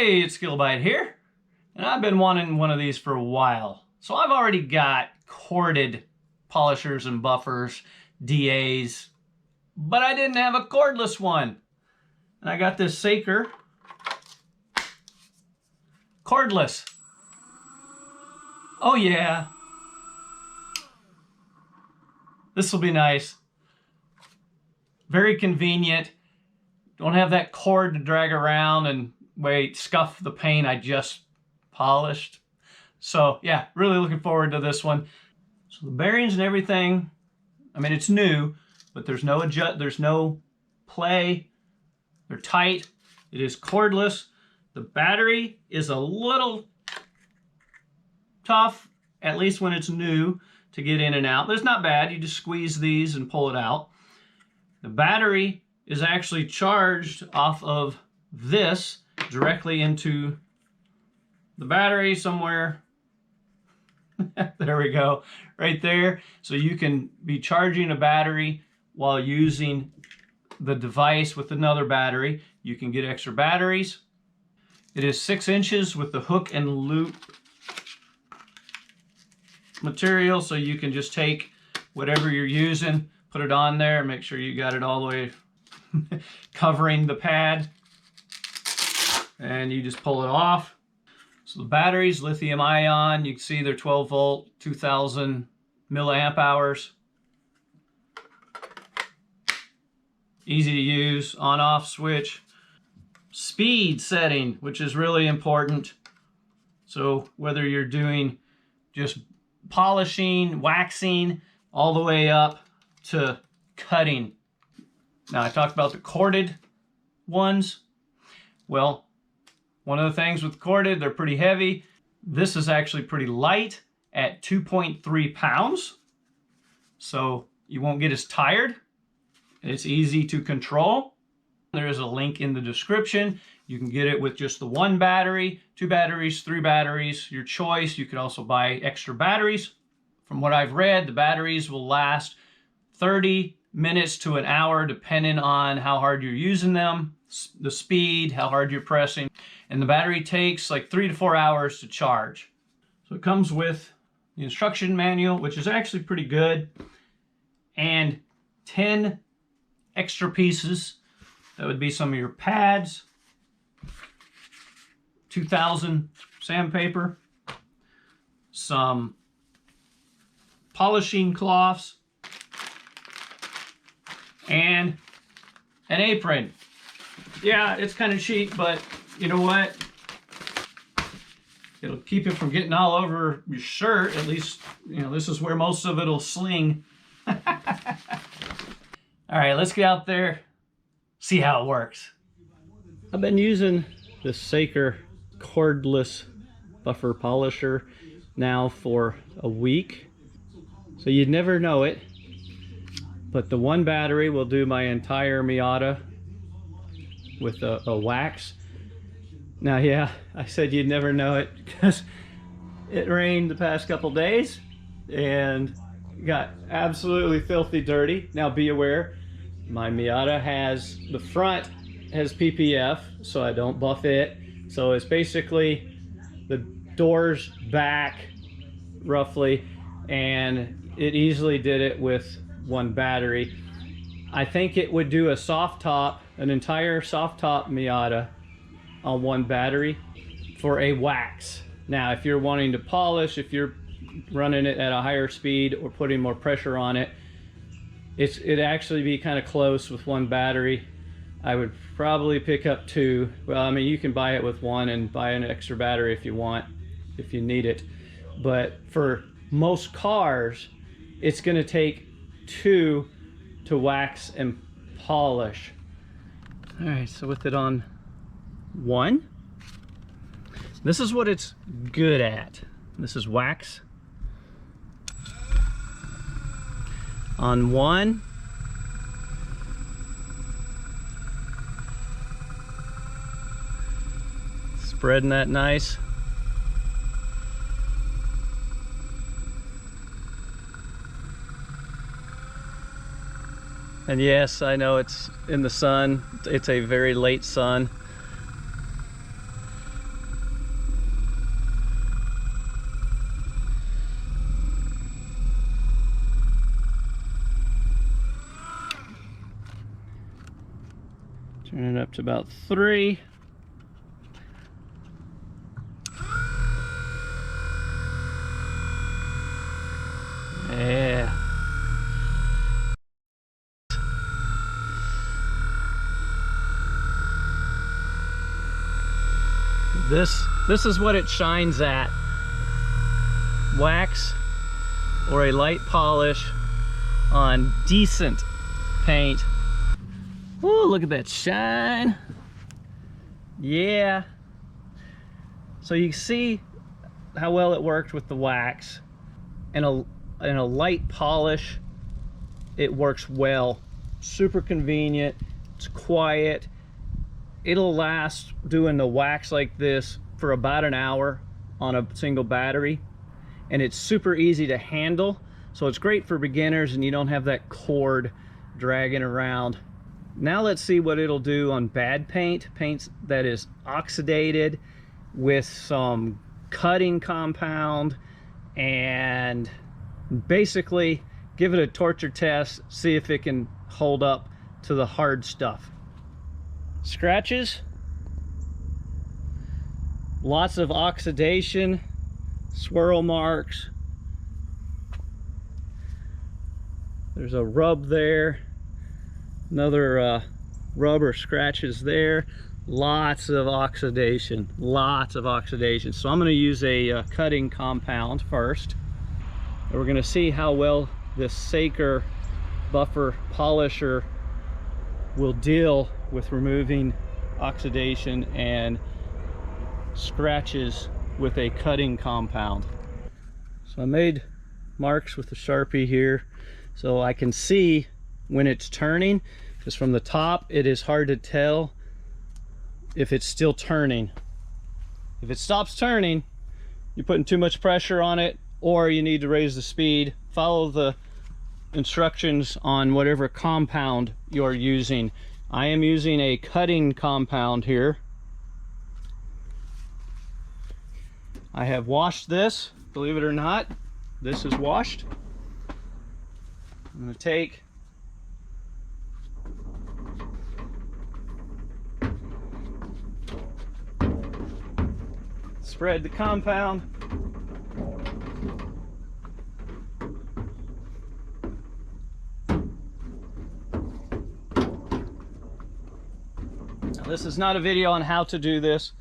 Hey, it's Skillbyte here, and I've been wanting one of these for a while. So I've already got corded polishers and buffers, DAs, but I didn't have a cordless one. And I got this Saker Cordless. Oh yeah. This will be nice. Very convenient. Don't have that cord to drag around and scuff the paint I just polished. So yeah, really looking forward to this one. So the bearings and everything, I mean, it's new, but there's no play. They're tight. It is cordless. The battery is a little tough, at least when it's new, to get in and out. But it's not bad. You just squeeze these and pull it out. The battery is actually charged off of this directly into the battery somewhere. There we go, right there. So you can be charging a battery while using the device with another battery. You can get extra batteries. It is 6 inches with the hook and loop material, so you can just take whatever you're using, put it on there, make sure you got it all the way covering the pad, and you just pull it off. So the batteries, lithium ion, you can see they're 12 volt, 2000 milliamp hours. Easy to use, on off switch. Speed setting, which is really important. So whether you're doing just polishing, waxing, all the way up to cutting. Now I talked about the corded ones. Well, one of the things with corded, they're pretty heavy. This is actually pretty light at 2.3 pounds. So you won't get as tired. It's easy to control. There is a link in the description. You can get it with just the 1 battery, 2 batteries, 3 batteries, your choice. You could also buy extra batteries. From what I've read, the batteries will last 30 minutes to an hour, depending on how hard you're using them, the speed, how hard you're pressing. And the battery takes like 3 to 4 hours to charge. So it comes with the instruction manual, which is actually pretty good, and 10 extra pieces. That would be some of your pads, 2000 sandpaper, some polishing cloths, and an apron. Yeah, it's kind of cheap, but you know what? It'll keep it from getting all over your shirt. At least, you know, this is where most of it'll sling. All right, let's get out there, see how it works. I've been using this Saker Cordless Buffer Polisher now for a week. So you'd never know it, but the 1 battery will do my entire Miata with a wax. Now, yeah, I said you'd never know it because it rained the past couple days and got absolutely filthy dirty. Now be aware, my Miata has, the front has PPF, so I don't buff it. So it's basically the doors back roughly, and it easily did it with 1 battery. I think it would do a soft top, an entire soft top Miata on 1 battery for a wax. Now, if you're wanting to polish, if you're running it at a higher speed or putting more pressure on it, it'd actually be kind of close with 1 battery. I would probably pick up 2. Well, I mean, you can buy it with 1 and buy an extra battery if you want, if you need it. But for most cars, it's going to take 2 to wax and polish. All right, so with it on 1, this is what it's good at. This is wax. On 1, spreading that nice. And yes, I know it's in the sun. It's a very late sun. Turn it up to about 3. Yeah. This is what it shines at. Wax or a light polish on decent paint. Ooh, look at that shine. Yeah. So you see how well it worked with the wax. And a light polish, it works well. Super convenient, it's quiet. It'll last doing the wax like this for about an hour on a single battery. And it's super easy to handle. So it's great for beginners and you don't have that cord dragging around. Now let's see what it'll do on bad paint. Paint that is oxidated with some cutting compound, and basically give it a torture test, see if it can hold up to the hard stuff. Scratches, lots of oxidation, swirl marks. There's a rub there, another rub or scratches there. Lots of oxidation, lots of oxidation. So I'm going to use a cutting compound first. And we're going to see how well this Saker Buffer Polisher will deal with removing oxidation and scratches with a cutting compound. So I made marks with the Sharpie here so I can see when it's turning, because from the top it is hard to tell if it's still turning. If it stops turning, you're putting too much pressure on it, or you need to raise the speed. Follow the instructions on whatever compound you're using. I am using a cutting compound here. I have washed this, believe it or not. This is washed. I'm going to take spread the compound. Now, this is not a video on how to do this,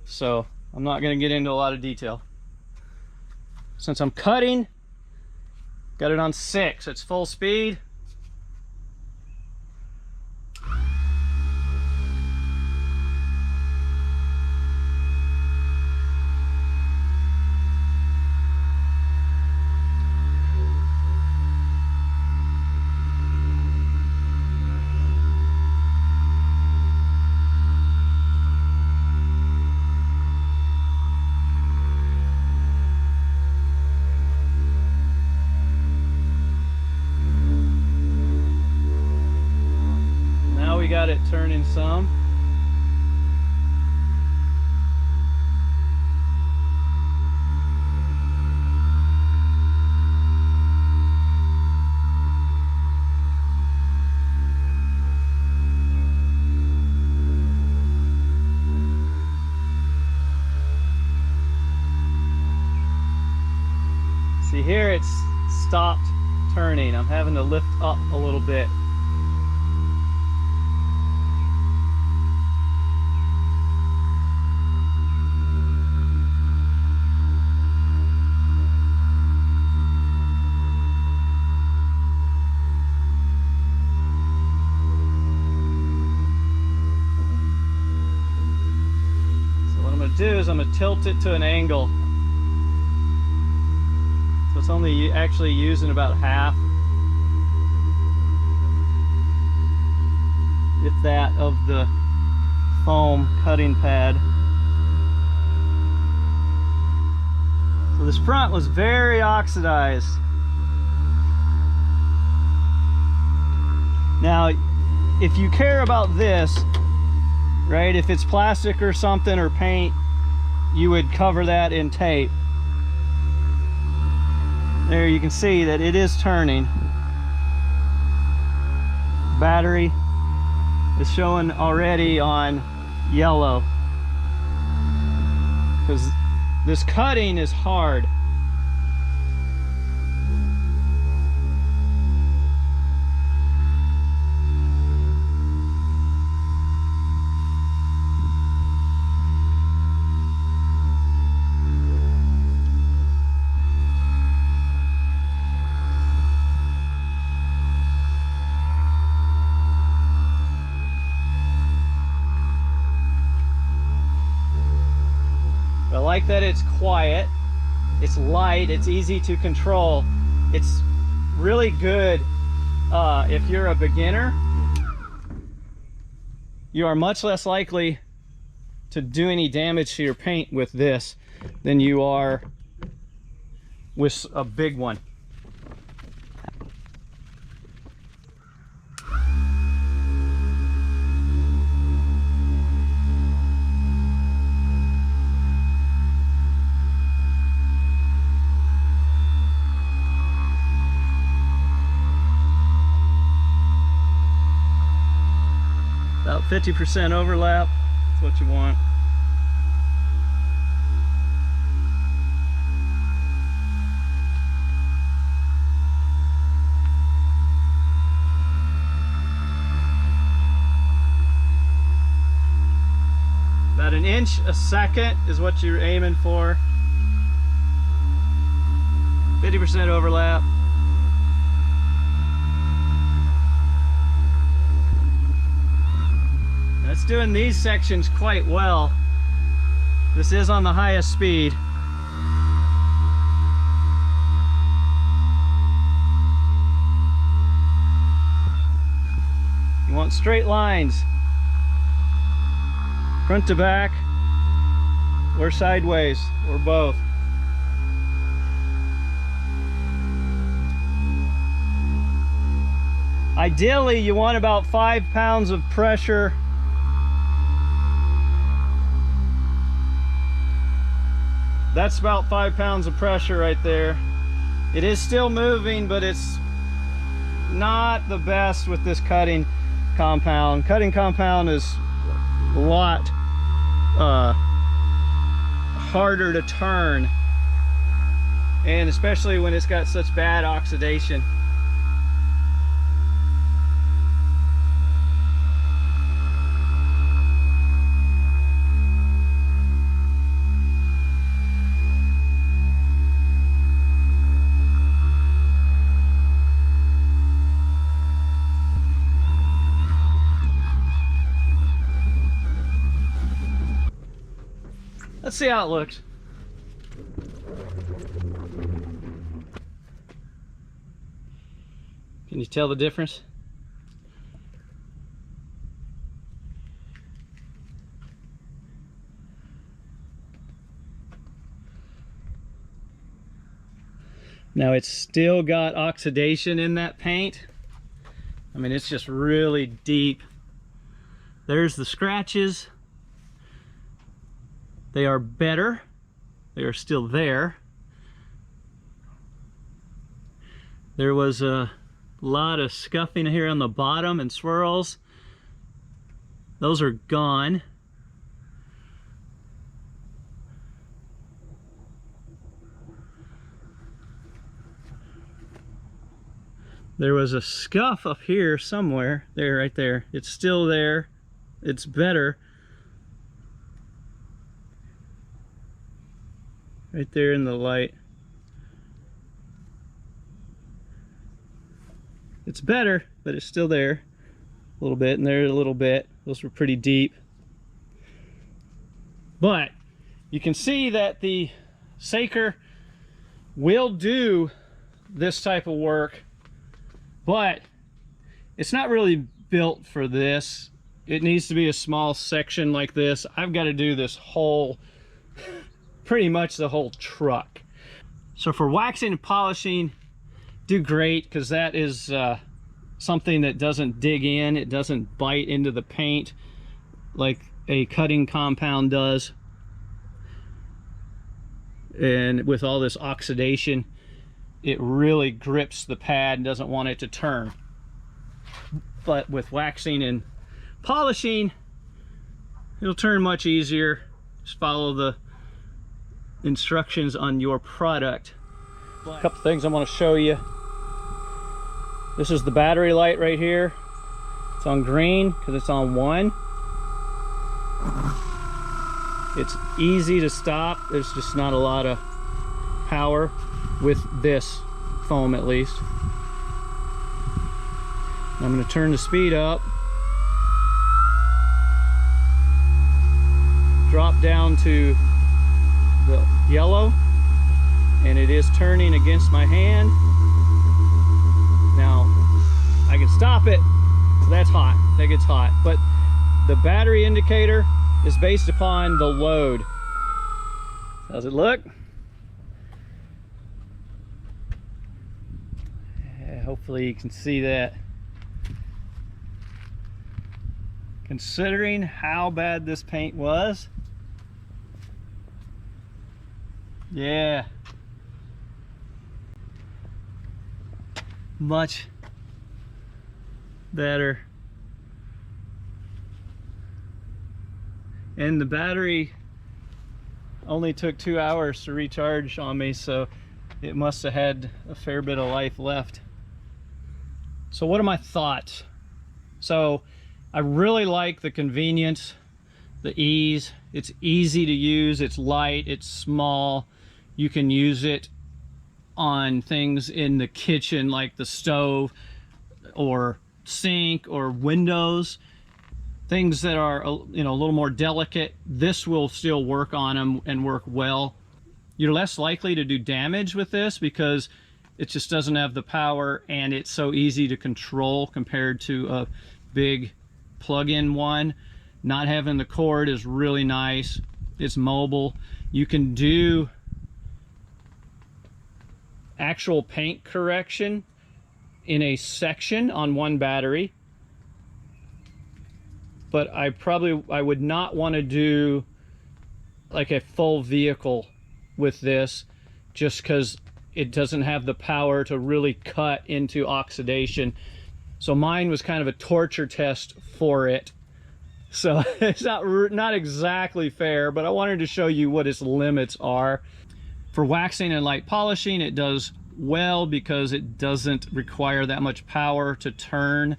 so I'm not going to get into a lot of detail. Since I'm cutting, got it on 6, it's full speed. We got it turning some. See here, it's stopped turning. I'm having to lift up a little bit. Do is I'm going to tilt it to an angle, so it's only actually using about half, if that, of the foam cutting pad. So this front was very oxidized. Now if you care about this, right, if it's plastic or something or paint, you would cover that in tape. There you can see that it is turning. Battery is showing already on yellow, because this cutting is hard. I like that it's quiet, it's light, it's easy to control. It's really good if you're a beginner. You are much less likely to do any damage to your paint with this than you are with a big one. About 50% overlap, that's what you want. About an inch a second is what you're aiming for. 50% overlap. That's doing these sections quite well. This is on the highest speed. You want straight lines, front to back, or sideways, or both. Ideally, you want about 5 pounds of pressure. That's about 5 pounds of pressure right there. It is still moving, but it's not the best with this cutting compound. Cutting compound is a lot harder to turn, and especially when it's got such bad oxidation. Let's see how it looks. Can you tell the difference? Now it's still got oxidation in that paint. I mean, it's just really deep. There's the scratches. They are better. They are still there. There was a lot of scuffing here on the bottom and swirls. Those are gone. There was a scuff up here somewhere. There, right there. It's still there. It's better. Right there in the light. It's better, but it's still there. A little bit, and there a little bit. Those were pretty deep. But you can see that the Saker will do this type of work, but it's not really built for this. It needs to be a small section like this. I've got to do this whole, pretty much the whole truck. So for waxing and polishing, do great, because that is something that doesn't dig in. It doesn't bite into the paint like a cutting compound does. And with all this oxidation, it really grips the pad and doesn't want it to turn. But with waxing and polishing, it'll turn much easier. Just follow the instructions on your product. A couple things I want to show you. This is the battery light right here. It's on green because it's on 1. It's easy to stop. There's just not a lot of power with this foam, at least. I'm going to turn the speed up. Drop down to the yellow, and it is turning against my hand. Now I can stop it. So that's hot. That gets hot. But the battery indicator is based upon the load. How's it look? Yeah, hopefully you can see that. Considering how bad this paint was, yeah, much better. And the battery only took 2 hours to recharge on me, so it must have had a fair bit of life left. So what are my thoughts? So I really like the convenience, the ease. It's easy to use, it's light, it's small. You can use it on things in the kitchen like the stove or sink or windows. Things that are, you know, a little more delicate, this will still work on them and work well. You're less likely to do damage with this because it just doesn't have the power, and it's so easy to control compared to a big plug-in one. Not having the cord is really nice. It's mobile. You can do actual paint correction in a section on one battery, but I would not want to do like a full vehicle with this, just because it doesn't have the power to really cut into oxidation. So mine was kind of a torture test for it. So it's not exactly fair, but I wanted to show you what its limits are. For waxing and light polishing, it does well because it doesn't require that much power to turn.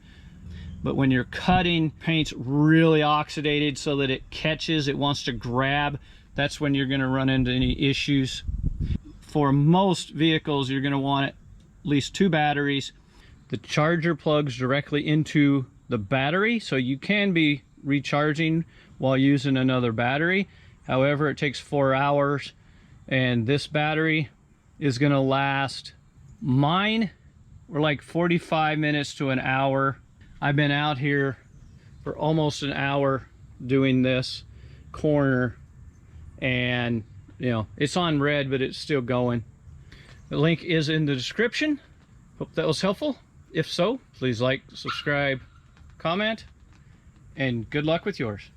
But when you're cutting, paint's really oxidated so that it catches, it wants to grab. That's when you're going to run into any issues. For most vehicles, you're going to want at least 2 batteries. The charger plugs directly into the battery, so you can be recharging while using another battery. However, it takes 4 hours, and this battery is going to last, mine were like 45 minutes to an hour. I've been out here for almost an hour doing this corner, and you know, it's on red, but it's still going. The link is in the description. Hope that was helpful. If so, please like, subscribe, comment, and good luck with yours.